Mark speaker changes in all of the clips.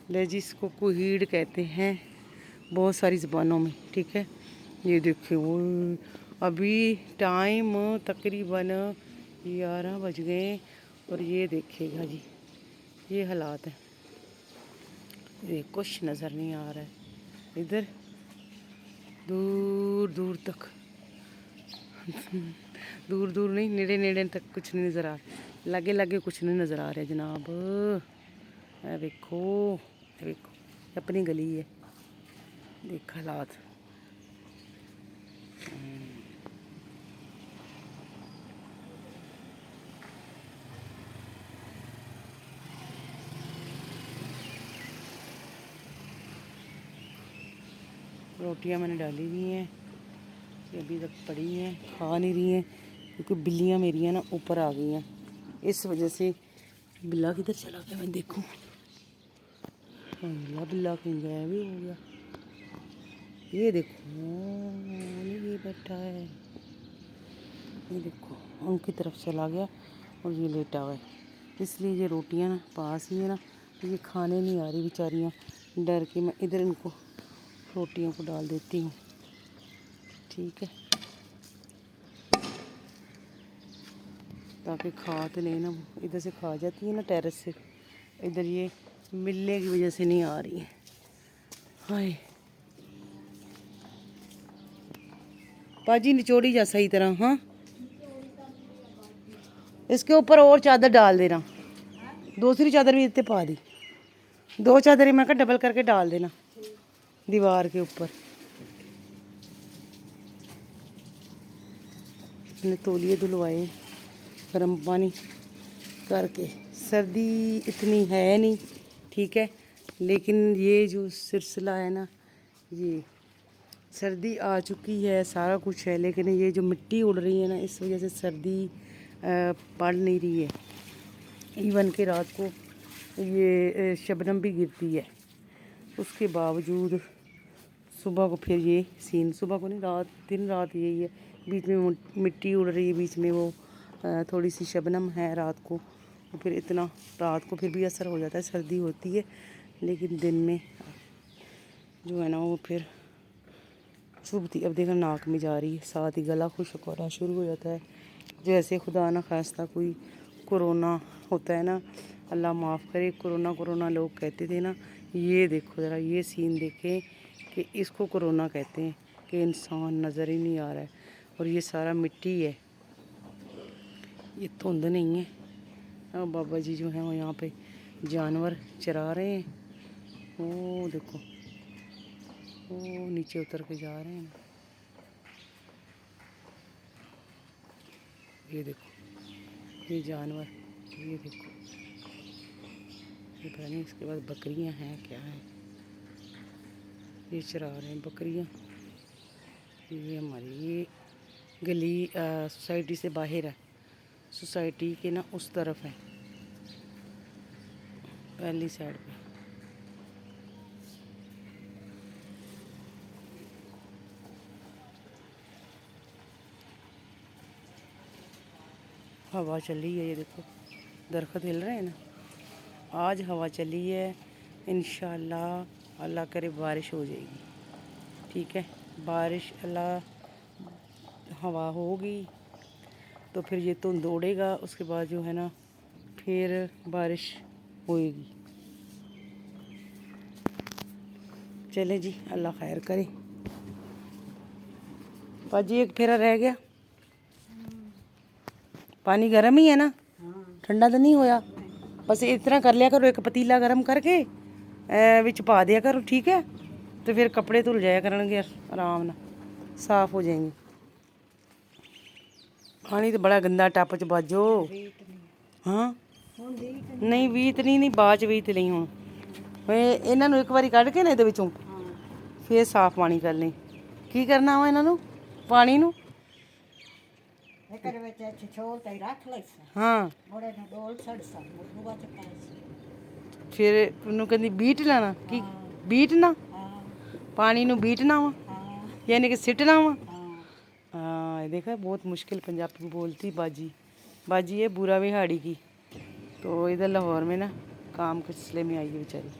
Speaker 1: लेजिस को कुहीड़ कहते हैं बहुत सारी ज़बानों में, ठीक है। ये देखिए वो अभी टाइम तकरीबन 11 बज गए और ये देखिएगा जी, ये हालात हैं। ये कुछ नज़र नहीं आ रहा है इधर दूर दूर तक दूर दूर नहीं, नेड़े नेड़े तक कुछ नहीं नज़र आ रहा, लागे लागे कुछ नहीं नज़र आ रहा जनाब। देखो देखो अपनी गली है, देख हालात। रोटियां मैंने डाली हुई हैं, ये अभी तक पड़ी हैं, खा नहीं रही हैं क्योंकि बिल्लियां मेरी ना ऊपर आ गई हैं, इस वजह से। बिल्ला किधर चला गया मैं देखूं, बिल्ला कहीं गायब भी हो गया। ये देखो ये बैठा है, ये देखो उनकी तरफ चला गया और ये लेटा हुआ है। इसलिए ये रोटियां ना पास ही है ना, ये खाने नहीं आ रही बेचारियाँ, डर के मैं इधर इनको रोटियों को डाल देती हूँ, ठीक है, ताकि खा तो नहीं ना। इधर से खा जाती है ना टेरेस से, इधर ये मिलने की वजह से नहीं आ रही है। हाय पाजी निचोड़ी जा सही तरह, हाँ इसके ऊपर और चादर डाल देना, दूसरी चादर भी इतने पा दी, 2 चादरें मैं कहा डबल करके डाल देना दीवार के ऊपर। मैंने तौलिए धुलवाए गर्म पानी करके, सर्दी इतनी है नहीं, ठीक है, लेकिन ये जो सिलसिला है ना, ये सर्दी आ चुकी है, सारा कुछ है, लेकिन ये जो मिट्टी उड़ रही है ना, इस वजह से सर्दी पड़ नहीं रही है। इवन के रात को ये शबनम भी गिरती है, उसके बावजूद सुबह को फिर ये सीन, सुबह को नहीं रात दिन रात यही है, बीच में मिट्टी उड़ रही है, बीच में वो थोड़ी सी शबनम है रात को, तो फिर इतना रात को फिर भी असर हो जाता है, सर्दी होती है, लेकिन दिन में जो है ना वो फिर चुभती। अब देखो नाक में जा रही है, साथ ही गला खुश्क होना शुरू हो जाता है, जैसे खुदा ना खास्ता कोई कोरोना होता है ना, अल्लाह माफ़ करे, कोरोना कोरोना लोग कहते थे ना, ये देखो ज़रा ये सीन देखें कि इसको कोरोना कहते हैं कि इंसान नज़र ही नहीं आ रहा है, और ये सारा मिट्टी है, ये धुंध नहीं है। अब बाबा जी जो हैं वो यहाँ पे जानवर चरा रहे हैं, वो देखो वो नीचे उतर के जा रहे हैं, ये देखो ये जानवर, ये देखो ये पता नहीं, इसके बाद बकरियां हैं क्या है, ये चरा रहे हैं बकरियां। ये हमारी ये गली सोसाइटी से बाहर है, सोसाइटी के ना उस तरफ है, पहली साइड पे। हवा चली है, ये देखो दरख्त हिल रहे हैं ना, आज हवा चली है, इंशाल्लाह अल्लाह करे बारिश हो जाएगी, ठीक है, बारिश अल्लाह हवा होगी तो फिर ये धुंध उड़ेगा, उसके बाद जो है ना फिर बारिश होएगी। चले जी अल्लाह खैर करे। पाजी एक फेरा रह गया, पानी गर्म ही है ना, ठंडा तो नहीं होया, बस इतना कर लिया करो, एक पतीला गर्म करके विच पा दिया करो, ठीक है, तो फिर कपड़े धुल जाया करेंगे आराम ना, साफ हो जाएंगे। पानी तो बड़ा गंदा टप च बाजो, हाँ नहीं ਵੀਤ ਨਹੀਂ ਬਾਅਦ ਚ ਵੀਤ ਲਈ ਹੁਣ ਇਹਨਾਂ ਨੂੰ ਇੱਕ ਵਾਰੀ ਕੱਢ ਕੇ ਨਾ ਇਹਦੇ ਵਿੱਚੋਂ ਫੇਰ ਸਾਫ਼ ਪਾਣੀ ਕਰ ਲਈ। ਕੀ ਕਰਨਾ ਵਾ ਇਹਨਾਂ ਨੂੰ ਪਾਣੀ ਨੂੰ ਹਾਂ ਫਿਰ ਉਹਨੂੰ ਕਹਿੰਦੀ ਬੀਟ ਲੈਣਾ, ਕੀ ਬੀਟਣਾ ਪਾਣੀ ਨੂੰ ਬੀਟਣਾ ਵਾ यानी कि सिटना वा। हाँ देखा बहुत मुश्किल पंजाबी बोलती बाजी, बाजी है बुरा विहाड़ी की, तो इधर लाहौर में ना काम के सिलसिले में आई है बेचारी।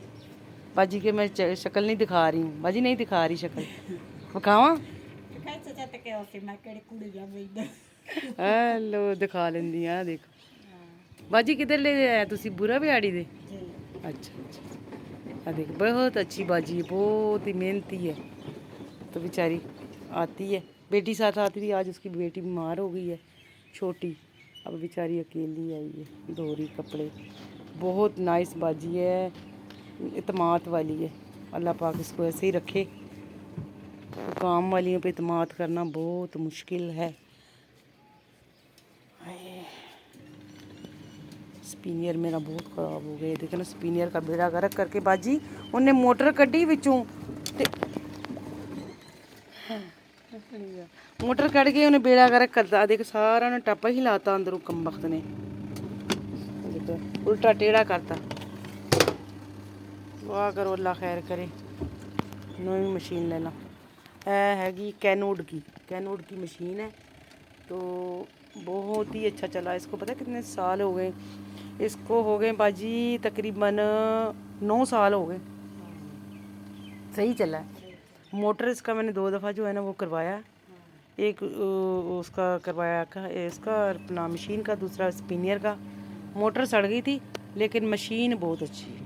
Speaker 1: बाजी के मैं शक्ल नहीं दिखा रही हूँ, बाजी नहीं दिखा रही शक्ल, दिखावा हेलो दिखा लेंदी आ। देखो बाजी किधर ले आया तुसी, बुरा बिहाड़ी दे? अच्छा अच्छा, आ देख बहुत अच्छी बाजी है, बहुत ही मेहनती है। तो बेचारी आती है, बेटी साथ आती थी, आज उसकी बेटी बीमार हो गई है छोटी, अब बेचारी अकेली आई है, धो रही कपड़े। बहुत नाइस बाजी है, इतमाद वाली है। अल्लाह पाक इसको ऐसे ही रखे। काम वालियों पे इतमाद करना बहुत मुश्किल है। स्पिनियर मेरा बहुत ख़राब हो गया, देखे ना स्पिनियर का बेड़ा गर्क करके बाजी उन्हें मोटर कड्डी विचों ते मोटर कट गई, उन्हें बेड़ा गर्क करता। देख सारा ने टप्पा ही लाता अंदरों कम वक्त ने, देखो उल्टा टेढ़ा करता। दुआ करो अल्लाह खैर करे। नई मशीन लेना हैगी कैनोड की मशीन है, तो बहुत ही अच्छा चला। इसको पता है कितने साल हो गए, इसको हो गए बाजी तकरीबन 9 साल हो गए, सही चला है। मोटर इसका मैंने 2 दफ़ा जो है ना वो करवाया, एक उसका करवाया इसका अपना मशीन का, दूसरा स्पिनियर का। मोटर सड़ गई थी लेकिन मशीन बहुत अच्छी है।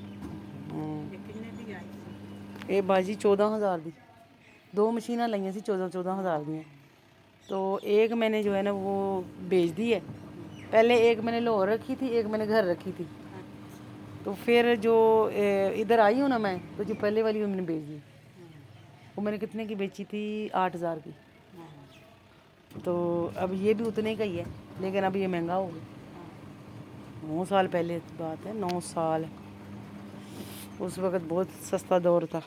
Speaker 1: ये बाजी 14,000 दी 2 मशीन लाइया सी, 14,000 दी। तो एक मैंने जो है ना वो बेच दी है। पहले एक मैंने लाहौर रखी थी, एक मैंने घर रखी थी। तो फिर जो इधर आई हूँ ना मैं, तो जो पहले वाली वो मैंने बेच दी। वो मैंने कितने की बेची थी? 8,000 की। तो अब ये भी उतने का ही है, लेकिन अब ये महंगा हो गया। 9 साल पहले की बात है, 9 साल। उस वक़्त बहुत सस्ता दौर था।